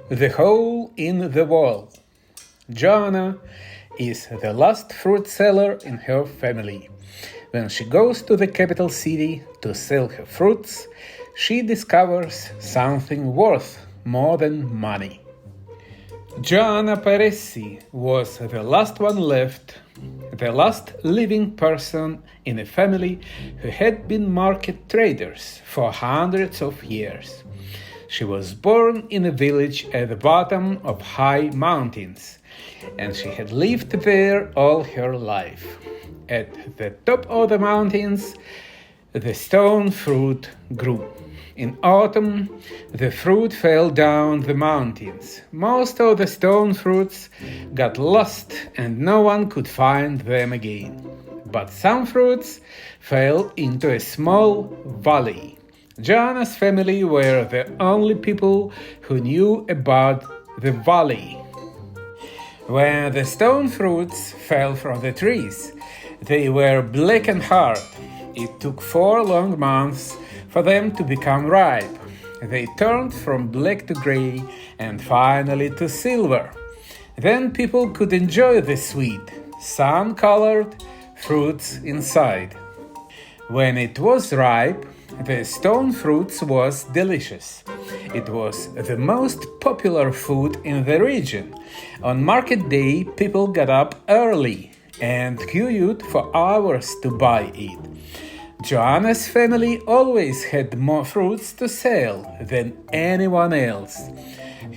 The hole in the wall. Joanna is the last fruit seller in her family. When she goes to the capital city to sell her fruits, she discovers something worth more than money. Joanna Paresi was the last one left, the last living person in a family who had been market traders for hundreds of years. She was born in a village at the bottom of high mountains, and she had lived there all her life. At the top of the mountains, the stone fruit grew. In autumn, the fruit fell down the mountains. Most of the stone fruits got lost and no one could find them again. But some fruits fell into a small valley. Joanna's family were the only people who knew about the valley. When the stone fruits fell from the trees, they were black and hard. It took 4 long months for them to become ripe. They turned from black to gray and finally to silver. Then people could enjoy the sweet, sun-colored fruits inside. When it was ripe, the stone fruits was delicious. It was the most popular food in the region. On market day, people got up early and queued for hours to buy it. Joanna's family always had more fruits to sell than anyone else.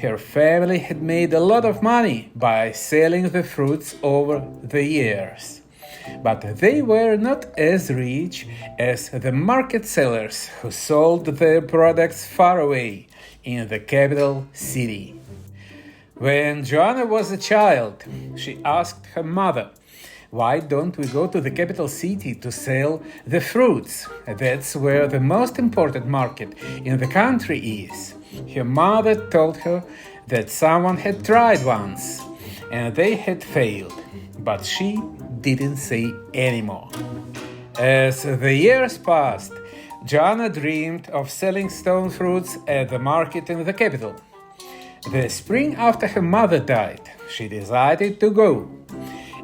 Her family had made a lot of money by selling the fruits over the years. But they were not as rich as the market sellers who sold their products far away in the capital city. When Joanna was a child, she asked her mother, "Why don't we go to the capital city to sell the fruits? That's where the most important market in the country is." Her mother told her that someone had tried once and they had failed, but she didn't say anymore. As the years passed, Joanna dreamed of selling stone fruits at the market in the capital. The spring after her mother died, she decided to go.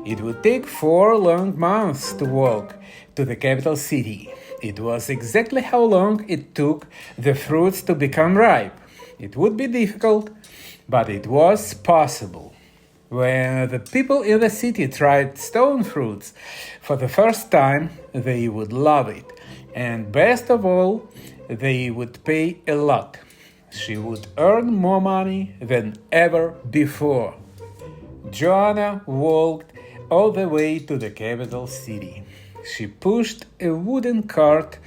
It would take 4 long months to walk to the capital city. It was exactly how long it took the fruits to become ripe. It would be difficult, but it was possible. When the people in the city tried stone fruits for the first time, they would love it. And best of all, they would pay a lot. She would earn more money than ever before. Joanna walked all the way to the capital city. She pushed a wooden cart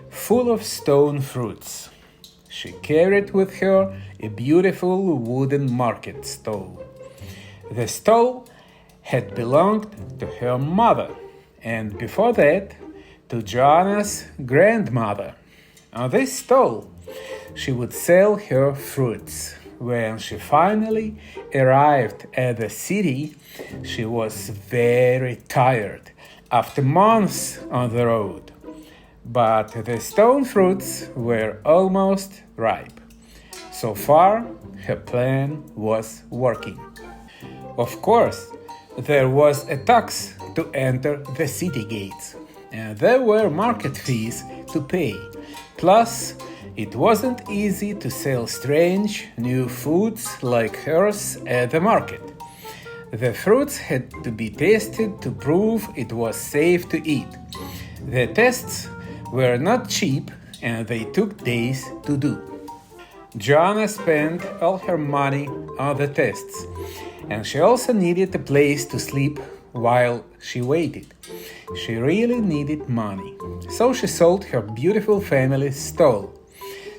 full of stone fruits. She carried with her a beautiful wooden market stall. The stall had belonged to her mother, and before that, to Joanna's grandmother. On this stall, she would sell her fruits. When she finally arrived at the city, she was very tired after months on the road. But the stone fruits were almost ripe. So far, her plan was working. Of course, there was a tax to enter the city gates, and there were market fees to pay. Plus, it wasn't easy to sell strange, new foods like hers at the market. The fruits had to be tested to prove it was safe to eat. The tests were not cheap and they took days to do. Joanna spent all her money on the tests, and she also needed a place to sleep while she waited. She really needed money, so she sold her beautiful family's stall.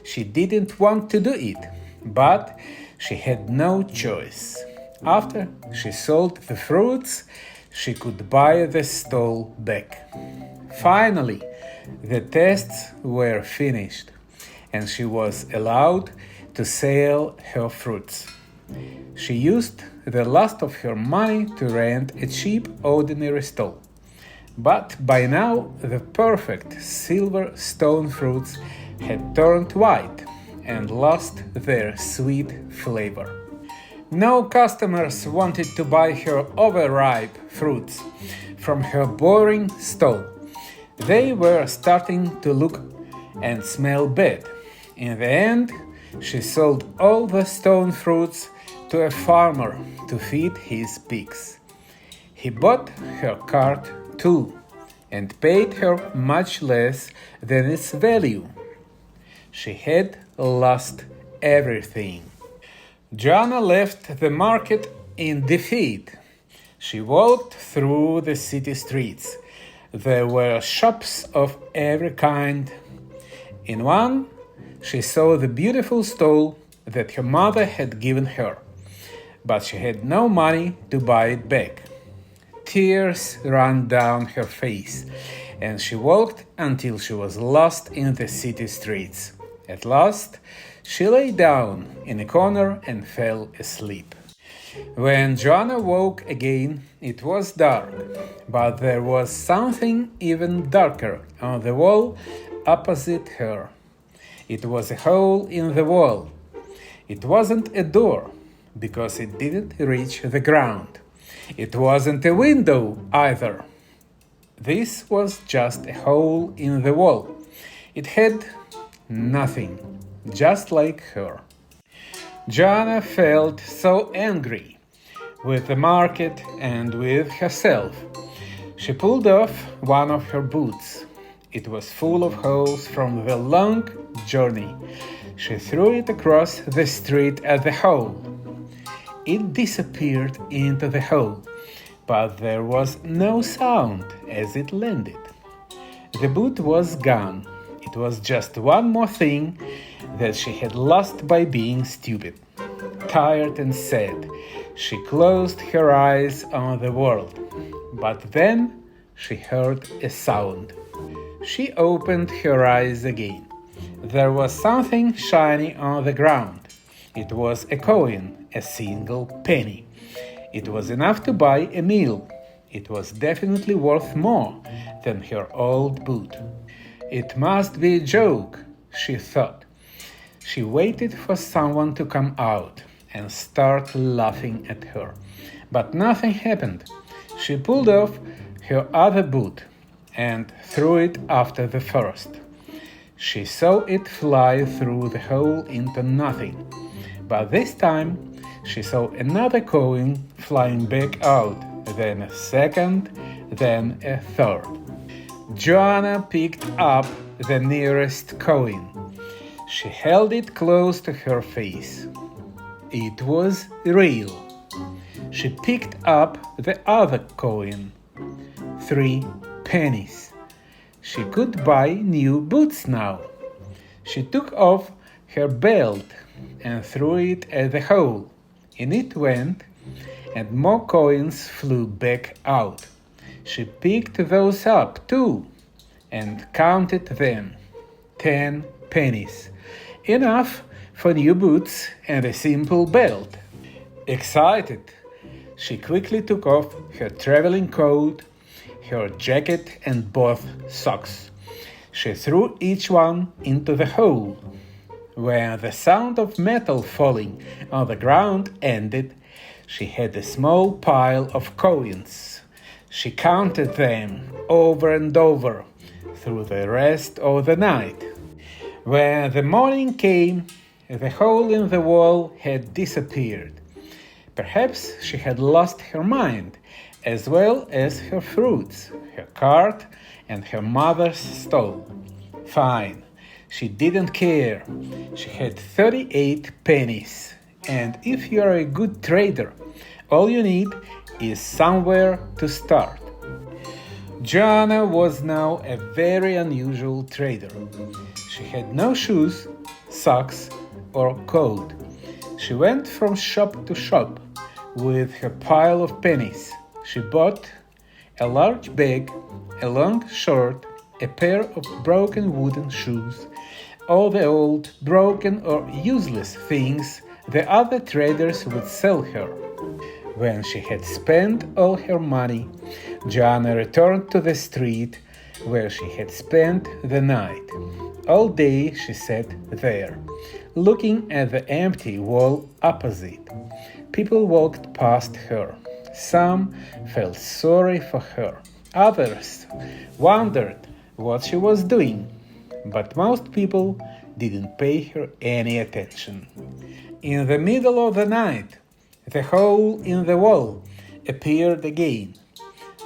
She didn't want to do it, but she had no choice. After she sold the fruits, she could buy the stall back. Finally, the tests were finished, and she was allowed to sell her fruits. She used the last of her money to rent a cheap, ordinary stall. But by now, the perfect silver stone fruits had turned white and lost their sweet flavor. No customers wanted to buy her overripe fruits from her boring stall. They were starting to look and smell bad. In the end, she sold all the stone fruits to a farmer to feed his pigs. He bought her cart too and paid her much less than its value. She had lost everything. Joanna left the market in defeat. She walked through the city streets. There were shops of every kind. In one, she saw the beautiful stole that her mother had given her, but she had no money to buy it back. Tears ran down her face, and she walked until she was lost in the city streets. At last, she lay down in a corner and fell asleep. When Joanna woke again, it was dark, but there was something even darker on the wall opposite her. It was a hole in the wall. It wasn't a door, because it didn't reach the ground. It wasn't a window either. This was just a hole in the wall. It had nothing, just like her. Joanna felt so angry with the market and with herself. She pulled off one of her boots. It was full of holes from the long journey. She threw it across the street at the hole. It disappeared into the hole, but there was no sound as it landed. The boot was gone. It was just one more thing that she had lost by being stupid. Tired and sad, she closed her eyes on the world. But then she heard a sound. She opened her eyes again. There was something shiny on the ground. It was a coin, a single penny. It was enough to buy a meal. It was definitely worth more than her old boot. It must be a joke, she thought. She waited for someone to come out and start laughing at her. But nothing happened. She pulled off her other boot and threw it after the first. She saw it fly through the hole into nothing. But this time she saw another coin flying back out, then a second, then a third. Joanna picked up the nearest coin. She held it close to her face. It was real. She picked up the other coin. 3 pennies. She could buy new boots now. She took off her belt and threw it at the hole. In it went, and more coins flew back out. She picked those up too and counted them. 10 pennies. Enough for new boots and a simple belt. Excited, she quickly took off her traveling coat, her jacket, and both socks. She threw each one into the hole. When the sound of metal falling on the ground ended, she had a small pile of coins. She counted them over and over through the rest of the night. When the morning came, the hole in the wall had disappeared. Perhaps she had lost her mind, as well as her fruits, her cart, and her mother's stall. Fine, she didn't care. She had 38 pennies, and if you are a good trader, all you need is somewhere to start. Joanna was now a very unusual trader. She had no shoes, socks, or coat. She went from shop to shop with her pile of pennies. She bought a large bag, a long shirt, a pair of broken wooden shoes, all the old, broken, or useless things the other traders would sell her. When she had spent all her money, Joanna returned to the street where she had spent the night. All day she sat there, looking at the empty wall opposite. people walked past her. Some felt sorry for her. Others wondered what she was doing. But most people didn't pay her any attention. In the middle of the night, the hole in the wall appeared again.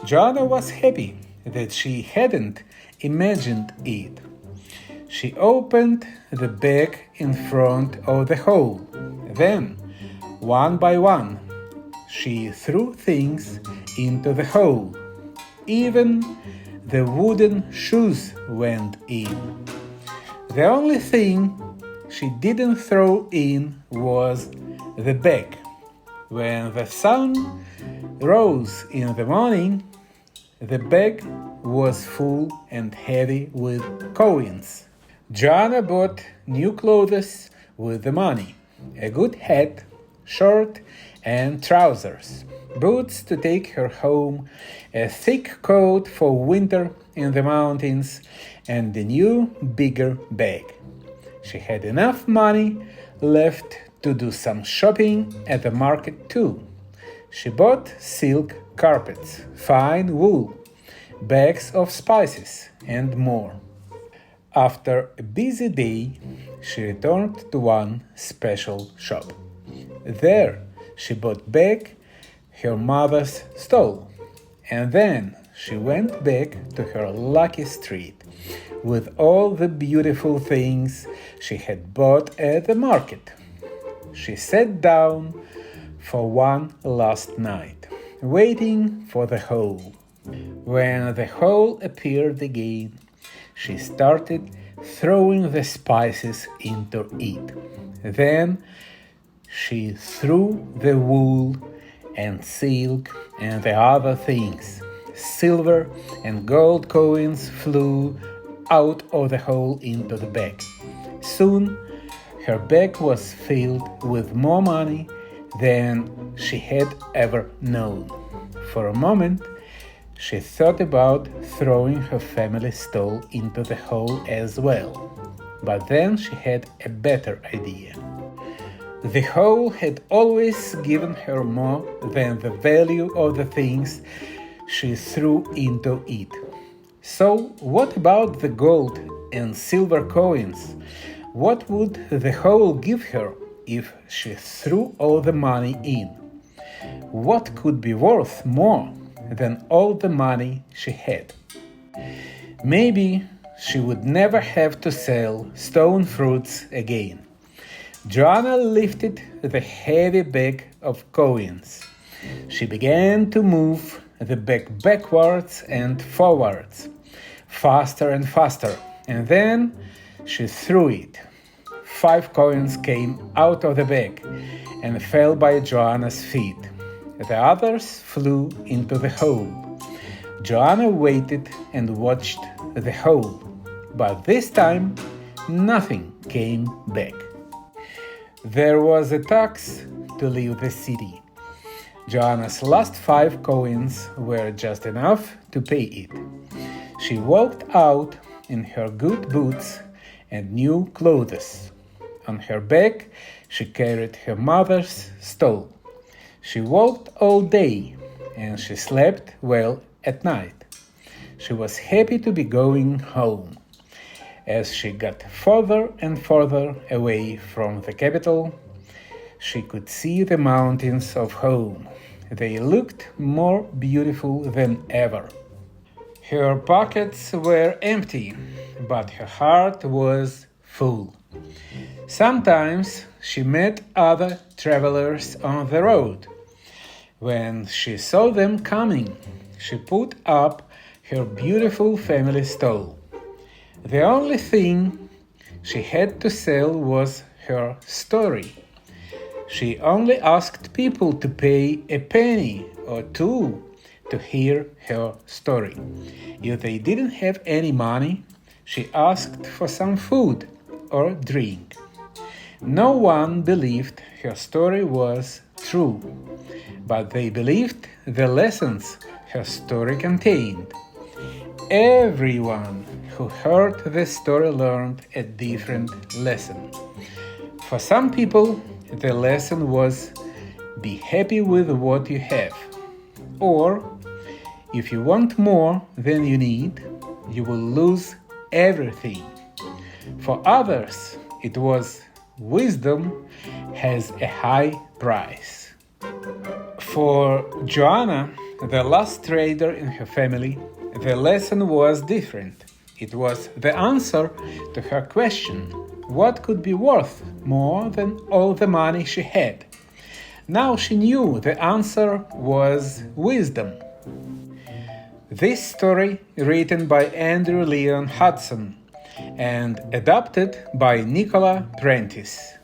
Joanna was happy that she hadn't imagined it. She opened the bag in front of the hole. Then, one by one, she threw things into the hole. Even the wooden shoes went in. The only thing she didn't throw in was the bag. When the sun rose in the morning, the bag was full and heavy with coins. Joanna bought new clothes with the money, a good hat, shirt, and trousers, boots to take her home, a thick coat for winter in the mountains, and a new, bigger bag. She had enough money left to do some shopping at the market too. She bought silk carpets, fine wool, bags of spices, and more. After a busy day, she returned to one special shop. There, she bought back her mother's stole, and then she went back to her lucky street with all the beautiful things she had bought at the market. She sat down for one last night, waiting for the hole. When the hole appeared again, she started throwing the spices into it. Then she threw the wool and silk and the other things. Silver and gold coins flew out of the hole into the bag. Soon her bag was filled with more money than she had ever known. For a moment, she thought about throwing her family stole into the hole as well. But then she had a better idea. The hole had always given her more than the value of the things she threw into it. So what about the gold and silver coins? What would the hole give her if she threw all the money in? What could be worth more than all the money she had? Maybe she would never have to sell stone fruits again. Joanna lifted the heavy bag of coins. She began to move the bag backwards and forwards, faster and faster, and then she threw it. 5 coins came out of the bag and fell by Joanna's feet. The others flew into the hole. Joanna waited and watched the hole, but this time nothing came back. There was a tax to leave the city. Joanna's last 5 coins were just enough to pay it. She walked out in her good boots and new clothes. On her back, she carried her mother's stole. She walked all day, and she slept well at night. She was happy to be going home. As she got further and further away from the capital, she could see the mountains of home. They looked more beautiful than ever. Her pockets were empty, but her heart was full. Sometimes she met other travelers on the road. When she saw them coming, she put up her beautiful family stole. The only thing she had to sell was her story. She only asked people to pay a penny or two to hear her story. If they didn't have any money, she asked for some food or drink. No one believed her story was true, but they believed the lessons her story contained. Everyone who heard the story learned a different lesson. For some people, the lesson was, be happy with what you have. Or, if you want more than you need, you will lose everything. For others, it was wisdom has a high price. For Joanna, the last trader in her family, the lesson was different. It was the answer to her question, what could be worth more than all the money she had? Now she knew the answer was wisdom. This story, written by Andrew Leon Hudson and adapted by Nicola Prentice.